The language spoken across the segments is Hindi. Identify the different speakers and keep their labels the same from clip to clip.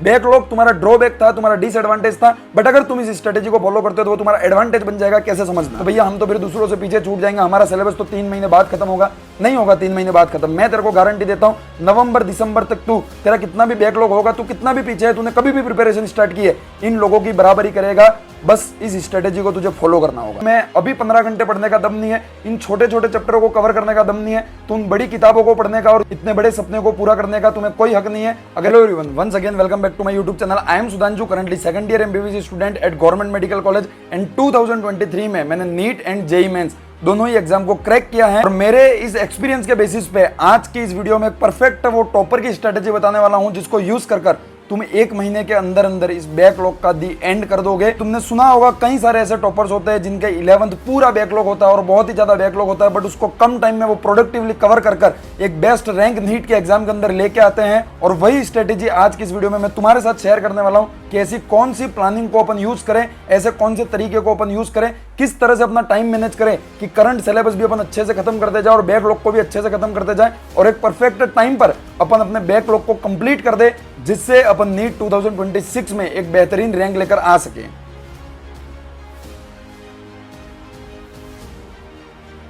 Speaker 1: बैकलॉग तुम्हारा ड्रॉबैक था, तुम्हारा डिसएडवांटेज था, बट अगर तुम इस स्ट्रेटेजी को फॉलो करते हो तो वो तुम्हारा एडवांटेज बन जाएगा। कैसे समझना? तो भैया हम तो फिर दूसरों से पीछे छूट जाएंगे, हमारा सिलेबस तो 3 महीने बाद खत्म होगा। नहीं होगा 3 महीने बाद खत्म। मैं तेरे को गारंटी देता हूं नवंबर दिसंबर तक तू, तेरा कितना भी बैकलॉग होगा, तू कितना भी पीछे है, तूने कभी भी प्रिपरेशन स्टार्ट की है, इन लोगों की बराबरी करेगा। बस इस स्ट्रेटेजी को तुझे फॉलो करना होगा। मैं अभी 15 घंटे पढ़ने का दम नहीं है, इन छोटे छोटे चैप्टरों को कवर करने का दम नहीं है, तुम बड़ी किताबों को पढ़ने का और इतने बड़े सपने को पूरा करने का तुम्हें कोई हक नहीं है। Hello everyone, once again welcome back to my YouTube channel. I am Sudhanshu, currently second year MBBS student at government medical college. And 2023 में मैंने नीट एंड जेईई मेंस दोनों ही एग्जाम को क्रैक किया है और मेरे इस एक्सपीरियंस के बेसिस पे आज की इस वीडियो में परफेक्ट वो टॉपर की स्ट्रेटेजी बताने वाला हूं, जिसको यूज कर तुम 1 महीने के अंदर अंदर इस बैकलॉग का दी एंड कर दोगे। तुमने सुना होगा कई सारे ऐसे टॉपर्स होते हैं जिनके 11th पूरा बैकलॉग होता है और बहुत ही ज्यादा बैकलॉग होता है, बट उसको कम टाइम में वो प्रोडक्टिवली कवर कर एक बेस्ट रैंक नीट के एग्जाम के अंदर लेके आते हैं। और वही स्ट्रेटेजी आज की इस वीडियो में मैं तुम्हारे साथ शेयर करने वाला हूं कि ऐसी कौन सी प्लानिंग को अपन यूज करें, ऐसे कौन से तरीके को अपन यूज करें, किस तरह से अपना टाइम मैनेज करें कि करंट सिलेबस भी अपन अच्छे से खत्म करते जाए और बैकलॉग को भी अच्छे से खत्म करते जाए और एक परफेक्ट टाइम पर अपन अपने बैकलॉग को कंप्लीट कर दे, जिससे अपन नीट 2026 में एक बेहतरीन रैंक लेकर आ सके।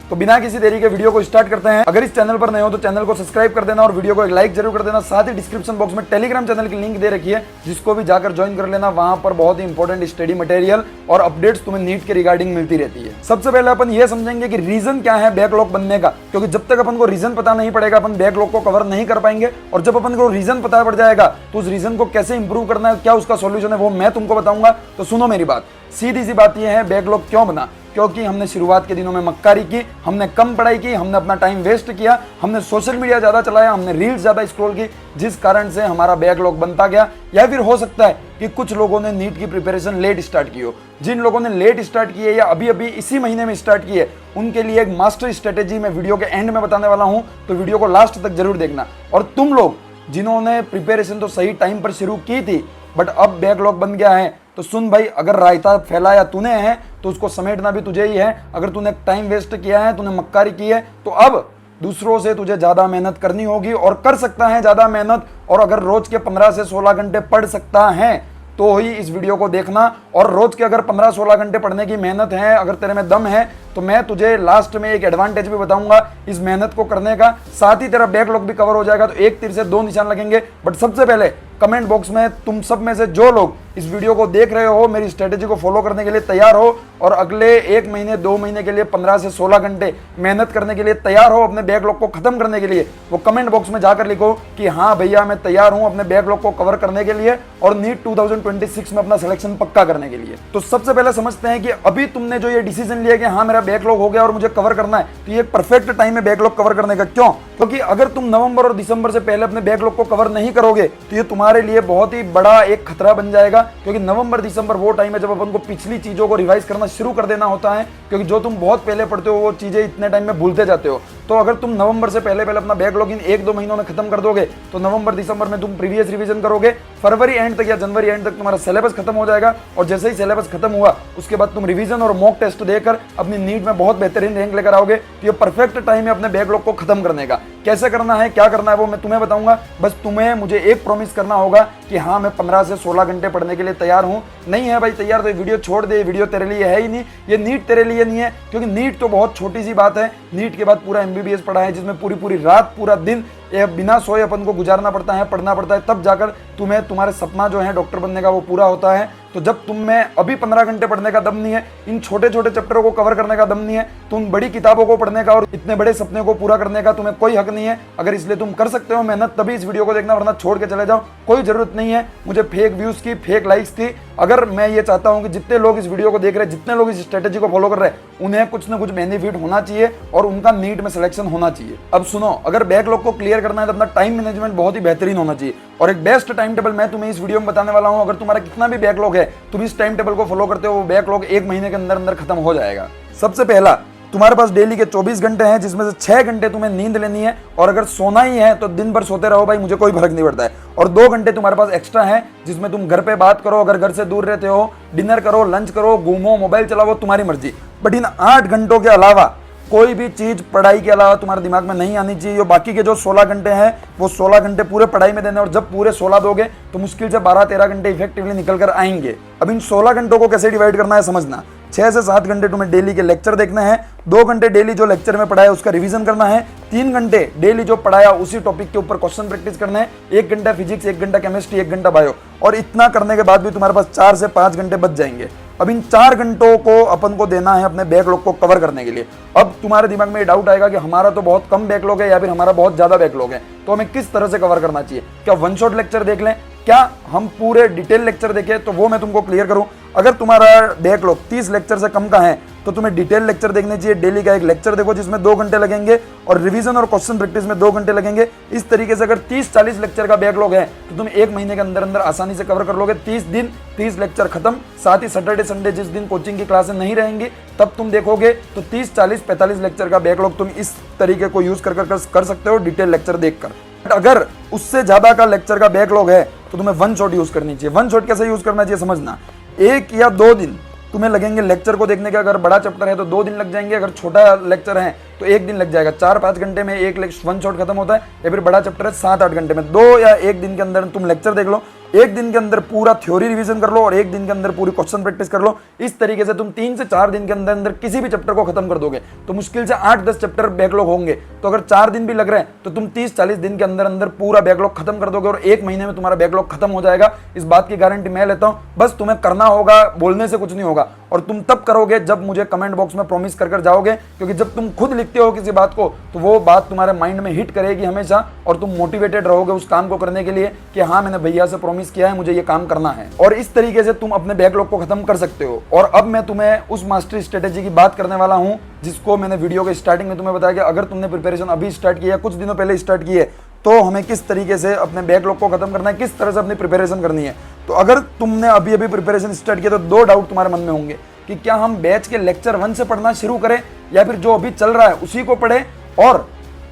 Speaker 1: तो बिना किसी देरी के वीडियो को स्टार्ट करते हैं। अगर इस चैनल पर नए हो तो चैनल को सब्सक्राइब कर देना और वीडियो को एक लाइक जरूर कर देना। साथ ही डिस्क्रिप्शन बॉक्स में टेलीग्राम चैनल की लिंक दे रखी है, जिसको भी जाकर ज्वाइन कर लेना। वहां पर बहुत ही इंपॉर्टेंट स्टडी मटेरियल और अपडेट्स तुम्हें नीट के रिगार्डिंग मिलती रहती है। सबसे पहले अपन ये समझेंगे कि रीजन क्या है बैकलॉग बनने का, क्योंकि जब तक अपन को रीजन पता नहीं पड़ेगा अपन बैकलॉग को कवर नहीं कर पाएंगे। और जब अपन को रीजन पता पड़ जाएगा तो उस रीजन को कैसे इंप्रूव करना है, क्या उसका सोल्यूशन है, वो मैं तुमको बताऊंगा। तो सुनो मेरी बात, सीधी सी बात यह है, बैकलॉग क्यों बना? क्योंकि हमने शुरुआत के दिनों में मक्कारी की, हमने कम पढ़ाई की, हमने अपना टाइम वेस्ट किया, हमने सोशल मीडिया ज्यादा चलाया, हमने रील्स ज्यादा स्क्रॉल की, जिस कारण से हमारा बैकलॉग बनता गया। या फिर हो सकता है कि कुछ लोगों ने नीट की प्रिपरेशन लेट स्टार्ट की हो। जिन लोगों ने लेट स्टार्ट की है या अभी अभी इसी महीने में स्टार्ट की है, उनके लिए एक मास्टर स्ट्रेटेजी मैं वीडियो के एंड में बताने वाला हूं, तो वीडियो को लास्ट तक जरूर देखना। और तुम लोग जिन्होंने प्रिपरेशन तो सही टाइम पर शुरू की थी बट अब बैकलॉग बन गया है, तो सुन भाई, अगर रायता फैलाया तूने है तो उसको समेटना भी तुझे ही है। अगर तूने टाइम वेस्ट किया है, तूने मक्कारी की है, तो अब दूसरों से तुझे ज्यादा मेहनत करनी होगी और कर सकता है ज्यादा मेहनत। और अगर रोज के 15 से 16 घंटे पढ़ सकता है तो ही इस वीडियो को देखना। और रोज के अगर 15-16 घंटे पढ़ने की मेहनत है, अगर तेरे में दम है, तो मैं तुझे लास्ट में एक एडवांटेज भी बताऊंगा इस मेहनत को करने का। साथ ही तेरा बैकलॉग भी कवर हो जाएगा, तो एक तीर से 2 निशान लगेंगे। बट सबसे पहले कमेंट बॉक्स में तुम सब में से जो लोग इस वीडियो को देख रहे हो, मेरी स्ट्रेटेजी को फॉलो करने के लिए तैयार हो और अगले 1 महीने 2 महीने के लिए 15 से 16 घंटे मेहनत करने के लिए तैयार हो अपने बैकलॉग को खत्म करने के लिए, वो कमेंट बॉक्स में जाकर लिखो कि हाँ भैया मैं तैयार हूं अपने बैकलॉग को कवर करने के लिए और नीट 2026 में अपना सिलेक्शन पक्का करने के लिए। तो सबसे पहले समझते हैं कि अभी तुमने जो ये डिसीजन लिया कि हाँ मेरा बैकलॉग हो गया और मुझे कवर करना है, तो ये परफेक्ट टाइम है बैकलॉग कवर करने का। क्यों? क्योंकि अगर तुम नवंबर और दिसंबर से पहले अपने बैकलॉग को कवर नहीं करोगे तो ये तुम्हारे लिए बहुत ही बड़ा एक खतरा बन जाएगा। क्योंकि नवंबर दिसंबर वो टाइम है जब अपन को पिछली चीजों को रिवाइज करना शुरू कर देना होता है, क्योंकि जो तुम बहुत पहले पढ़ते हो वो चीजें इतने टाइम में भूलते जाते हो। तो अगर तुम नवंबर से पहले अपना बैकलॉग इन 1-2 महीनों में खत्म कर दोगे तो नवंबर दिसंबर में तुम प्रीवियस रिवीजन करोगे, फरवरी एंड तक या जनवरी एंड तक तुम्हारा सिलेबस खत्म हो जाएगा। और जैसे ही सिलेबस खत्म हुआ उसके बाद तुम रिवीजन और मॉक टेस्ट देकर अपनी नीट में बहुत बेहतरीन रैंक लेकर आओगे। तो ये परफेक्ट टाइम है अपने बैकलॉग को खत्म करने का। कैसे करना है, क्या करना है, वो मैं तुम्हें बताऊंगा। बस तुम्हें मुझे एक प्रॉमिस करना होगा कि हाँ मैं 15 से 16 घंटे पढ़ने के लिए तैयार हूं। नहीं है भाई तैयार, तो ये वीडियो छोड़ दे, वीडियो तेरे लिए है ही नहीं, ये नीट तेरे लिए नहीं है। क्योंकि नीट तो बहुत छोटी सी बात है, नीट के बाद पूरा एमबीबीएस पढ़ा है, जिसमें पूरी रात पूरा दिन बिना सोए अपन को गुजारना पड़ता है, पढ़ना पड़ता है, तब जाकर तुम्हें तुम्हारे सपना जो है डॉक्टर बनने का वो पूरा होता है। तो जब तुम में अभी 15 घंटे पढ़ने का दम नहीं है, इन छोटे छोटे चैप्टरों को कवर करने का दम नहीं है, तुम बड़ी किताबों को पढ़ने का और इतने बड़े सपने को पूरा करने का तुम्हें कोई हक नहीं है। अगर इसलिए तुम कर सकते हो मेहनत, तभी इस वीडियो को देखना, वरना छोड़ के चले जाओ। कोई जरूरत नहीं है मुझे फेक व्यूज की, फेक लाइक्स की। अगर मैं ये चाहता हूं कि जितने लोग इस वीडियो को देख रहे हैं, जितने लोग इस स्ट्रेटेजी को फॉलो कर रहे हैं, उन्हें कुछ ना कुछ बेनिफिट होना चाहिए और उनका नीट में सिलेक्शन होना चाहिए। अब सुनो, अगर बैकलॉग को क्लियर करना है तो अपना टाइम मैनेजमेंट बहुत ही बेहतरीन होना चाहिए और एक बेस्ट टाइम टेबल मैं तुम्हें इस वीडियो में बताने वाला हूं। अगर तुम्हारा कितना भी बैकलॉग है, तुम इस टाइम टेबल को फॉलो करते हो, वो बैकलॉग 1 महीने के अंदर अंदर खत्म हो जाएगा। सबसे पहला, तुम्हारे पास डेली के 24 घंटे हैं, जिसमें से 6 घंटे तुम्हें नींद लेनी है। और अगर सोना ही है तो दिन भर सोते रहो भाई, मुझे कोई फर्क नहीं पड़ता है। और 2 घंटे तुम्हारे पास एक्स्ट्रा है, जिसमें तुम घर पे बात करो, अगर घर से दूर रहते हो डिनर करो, लंच करो, घूमो, मोबाइल चलाओ, तुम्हारी मर्जी। बट इन 8 घंटों के अलावा कोई भी चीज पढ़ाई के अलावा तुम्हारे दिमाग में नहीं आनी चाहिए। बाकी के जो 16 घंटे हैं वो 16 घंटे पूरे पढ़ाई में देने, और जब पूरे 16 दोगे तो मुश्किल से 12-13 घंटे इफेक्टिवली निकल कर आएंगे। अब इन 16 घंटों को कैसे डिवाइड करना है समझना। 6 से 7 घंटे तुम्हें डेली के लेक्चर देखने हैं, 2 घंटे डेली जो लेक्चर में पढ़ाया उसका रिवीजन करना है, 3 घंटे डेली जो पढ़ाया उसी टॉपिक के ऊपर क्वेश्चन प्रैक्टिस करना है, 1 घंटा फिजिक्स, 1 घंटा केमिस्ट्री, 1 घंटा बायो। और इतना करने के बाद भी तुम्हारे पास 4 से 5 घंटे बच जाएंगे। अब इन 4 घंटों को अपन को देना है अपने बैकलॉग को कवर करने के लिए। अब तुम्हारे दिमाग में ये डाउट आएगा कि हमारा तो बहुत कम बैकलॉग है या फिर हमारा बहुत ज्यादा बैकलॉग है, तो हमें किस तरह से कवर करना चाहिए। क्या वन शॉट लेक्चर देख लें, क्या हम पूरे डिटेल लेक्चर देखें, तो वो मैं तुमको क्लियर करूं। अगर तुम्हारा बैकलॉग 30 लेक्चर से कम का है तो तुम्हें डिटेल लेक्चर देखने चाहिए। डेली का एक लेक्चर देखो जिसमें 2 घंटे लगेंगे और रिवीजन और क्वेश्चन प्रैक्टिस में 2 घंटे लगेंगे। इस तरीके से अगर 30-40 लेक्चर का बैकलॉग है तो तुम 1 महीने के अंदर अंदर आसानी से कवर कर लोगे। 30 दिन 30 लेक्चर खत्म। साथ ही सैटरडे संडे जिस दिन कोचिंग की क्लासें नहीं रहेंगी तब तुम देखोगे तो 30-40-45 लेक्चर का बैकलॉग तुम इस तरीके को यूज कर सकते हो डिटेल लेक्चर देखकर। अगर उससे ज्यादा का लेक्चर का बैकलॉग है तो तुम्हें वन शॉट यूज करनी चाहिए। वन शॉट कैसे यूज करना चाहिए समझना। 1 या 2 दिन तुम्हें लगेंगे लेक्चर को देखने के। अगर बड़ा चैप्टर है तो 2 दिन लग जाएंगे, अगर छोटा लेक्चर है तो 1 दिन लग जाएगा। 4-5 घंटे में एक वन शॉट खत्म होता है, या फिर बड़ा चैप्टर है 7-8 घंटे में। 2 या 1 दिन के अंदर तुम लेक्चर देख लो, 1 दिन के अंदर पूरा थ्योरी रिवीजन कर लो और 1 दिन के अंदर पूरी क्वेश्चन प्रैक्टिस कर लो। इस तरीके से तुम 3 से 4 दिन के अंदर अंदर किसी भी चैप्टर को खत्म कर दोगे तो मुश्किल से 8-10 चैप्टर बैकलॉग होंगे। तो अगर 4 दिन भी लग रहे हैं तो तुम 30-40 दिन के अंदर अंदर पूरा बैकलॉग खत्म कर दोगे और 1 महीने में तुम्हारा बैकलॉग खत्म हो जाएगा। इस बात की गारंटी मैं लेता हूं। बस तुम्हें करना होगा, बोलने से कुछ नहीं होगा, और तुम तब करोगे जब मुझे कमेंट बॉक्स में प्रॉमिस कर जाओगे। क्योंकि जब तुम खुद लिखते हो किसी बात को तो वो बात तुम्हारे माइंड में हिट करेगी हमेशा, और तुम मोटिवेटेड रहोगे उस काम को करने के लिए कि हाँ मैंने भैया से प्रॉमिस किया है, मुझे ये काम करना है। और इस तरीके से तुम अपने बैकलॉग को खत्म कर सकते हो। और अब मैं तुम्हें उस मास्टरी स्ट्रेटेजी की बात करने वाला हूं जिसको मैंने वीडियो के स्टार्टिंग में तुम्हें बताया कि अगर तुमने प्रिपरेशन अभी स्टार्ट किया, कुछ दिनों पहले स्टार्ट की है, तो हमें किस तरीके से अपने बैकलॉग को खत्म करना है, किस तरह से अपनी प्रिपरेशन करनी है। तो अगर तुमने अभी प्रिपरेशन स्टार्ट किया तो 2 डाउट तुम्हारे मन में होंगे कि क्या हम बैच के लेक्चर 1 से पढ़ना शुरू करें या फिर जो अभी चल रहा है उसी को पढ़े और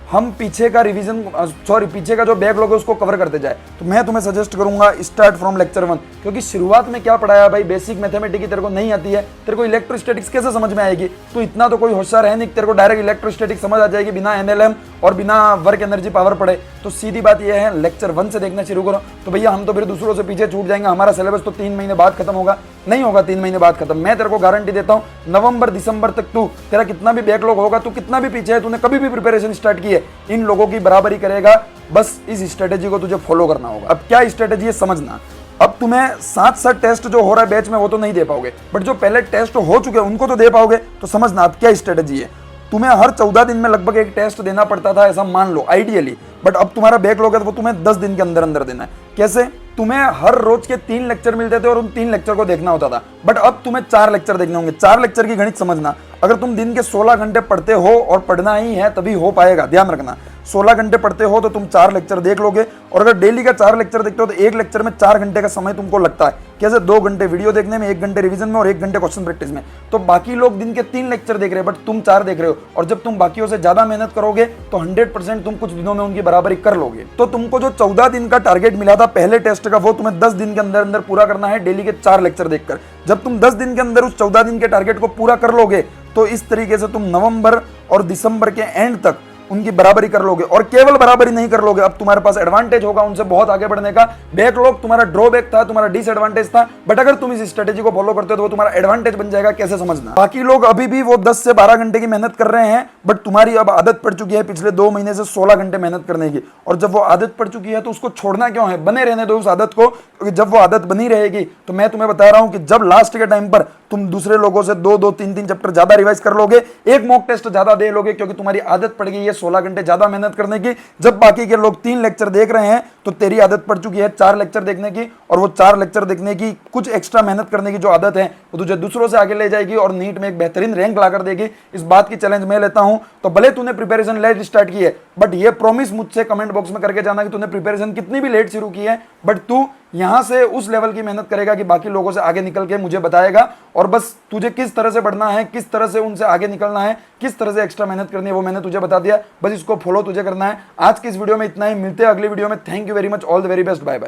Speaker 1: हम पीछे का पीछे का जो बैकलॉग है उसको कवर करते जाए। तो मैं तुम्हें सजेस्ट करूंगा स्टार्ट फ्रॉम लेक्चर 1, क्योंकि शुरुआत में क्या पढ़ाया भाई, बेसिक मैथमेटिक्स तेरे को नहीं आती है, तेरे को इलेक्ट्रोस्टैटिक्स कैसे समझ में आएगी। तो इतना तो कोई होशियार है नहीं, तेरे को डायरेक्ट इलेक्ट्रोस्टैटिक्स समझ आ जाएगी बिना एमएलएम और बिना वर्क एनर्जी पावर पढ़े। तो सीधी बात यह है लेक्चर 1 से देखना शुरू करो। तो भैया हम तो फिर दूसरों से पीछे छूट जाएंगे, हमारा सिलेबस तो 3 महीने बाद खत्म होगा। नहीं होगा 3 महीने बाद खत्म। मैं तेरे को गारंटी देता हूं नवंबर-दिसंबर तक तू तेरा कितना भी बैकलॉग होगा, तू कितना भी पीछे है, तूने कभी भी प्रिपरेशन स्टार्ट की है, इन लोगों की बराबरी करेगा। बस इस स्ट्रेटेजी को तुझे फॉलो करना होगा। अब क्या स्ट्रेटेजी है समझना। अब तुम्हें साथ टेस्ट जो हो रहा है बैच में वो तो नहीं दे पाओगे, बट जो पहले टेस्ट हो चुके हैं उनको तो दे पाओगे। तो समझना अब क्या स्ट्रेटेजी है। तुम्हें हर 14 दिन में लगभग एक टेस्ट देना पड़ता था, ऐसा मान लो आइडियली, बट अब तुम्हारा बैकलॉग है तो वो तुम्हें 10 दिन के अंदर अंदर देना है। कैसे? तुम्हें हर रोज के 3 लेक्चर मिलते थे और उन 3 लेक्चर को देखना होता था, बट अब तुम्हें 4 लेक्चर देखने होंगे। 4 लेक्चर की गणित समझना। अगर तुम दिन के 16 घंटे पढ़ते हो, और पढ़ना ही है तभी हो पाएगा, ध्यान रखना, 16 घंटे पढ़ते हो तो तुम 4 लेक्चर देख लोगे। और अगर डेली का 4 लेक्चर देखते हो तो 1 लेक्चर में 4 घंटे का समय तुमको लगता है। कैसे? 2 घंटे वीडियो देखने में, 1 घंटे रिवीजन में और 1 घंटे क्वेश्चन प्रैक्टिस में। तो बाकी लोग दिन के 3 लेक्चर देख रहे हैं बट तुम 4 देख रहे हो, और जब तुम बाकियों से ज्यादा मेहनत करोगे तो 100% तुम कुछ दिनों में उनकी बराबरी कर लोगे। तो तुमको जो 14 दिन का टारगेट मिला था पहले टेस्ट का, वो तुम्हें 10 दिन के अंदर अंदर पूरा करना है, डेली के 4 लेक्चर देखकर। जब तुम 10 दिन के अंदर उस 14 दिन के टारगेट को पूरा कर लोगे तो इस तरीके से तुम नवंबर और दिसंबर के एंड तक उनकी बराबरी कर लोगे। और केवल बराबरी नहीं कर लोगे, अब तुम्हारे पास एडवांटेज होगा उनसे बहुत आगे बढ़ने का। बैकलॉग तुम्हारा ड्रॉबैक था, तुम्हारा डिसएडवांटेज था, बट अगर तुम इस स्ट्रेटेजी को फॉलो करते हो तो वो तुम्हारा एडवांटेज बन जाएगा। कैसे समझना। बाकी लोग अभी भी वो 10 से 12 घंटे की मेहनत कर रहे हैं, बट तुम्हारी अब आदत पड़ चुकी है पिछले 2 महीने से 16 घंटे मेहनत करने की। और जब वो आदत पड़ चुकी है तो उसको छोड़ना क्यों है, बने रहने दो उस आदत को, क्योंकि जब वो आदत बनी रहेगी तो मैं तुम्हें बता रहा हूं कि जब लास्ट के टाइम पर तुम दूसरे लोगों से 2-2, 3-3 चैप्टर ज्यादा रिवाइज कर लोगे, एक मॉक टेस्ट ज्यादा दे लोगे, क्योंकि तुम्हारी आदत पड़ गई है 16 घंटे ज्यादा मेहनत करने की। जब बाकी के लोग 3 लेक्चर देख रहे हैं तो तेरी आदत पड़ चुकी है 4 लेक्चर देखने की, और वो 4 लेक्चर देखने की कुछ एक्स्ट्रा मेहनत करने की जो आदत है वो तुझे दूसरों से आगे ले जाएगी और नीट में एक बेहतरीन रैंक लाकर देगी। इस बात की चैलेंज मैं लेता हूं। तो भले तूने प्रिपरेशन लेट स्टार्ट की है, बट ये प्रॉमिस मुझसे कमेंट बॉक्स में करके जाना कि तूने प्रिपरेशन कितनी भी लेट शुरू की है, बट तू यहां से उस लेवल की मेहनत करेगा कि बाकी लोगों से आगे निकल के मुझे बताएगा। और बस तुझे किस तरह से बढ़ना है, किस तरह से उनसे आगे निकलना है, किस तरह से एक्स्ट्रा मेहनत करनी है, वो मैंने तुझे बता दिया। बस इसको फॉलो तुझे करना है। आज की इस वीडियो में इतना ही, मिलते हैं अगली वीडियो में। Thank you very much, all the very best, bye bye.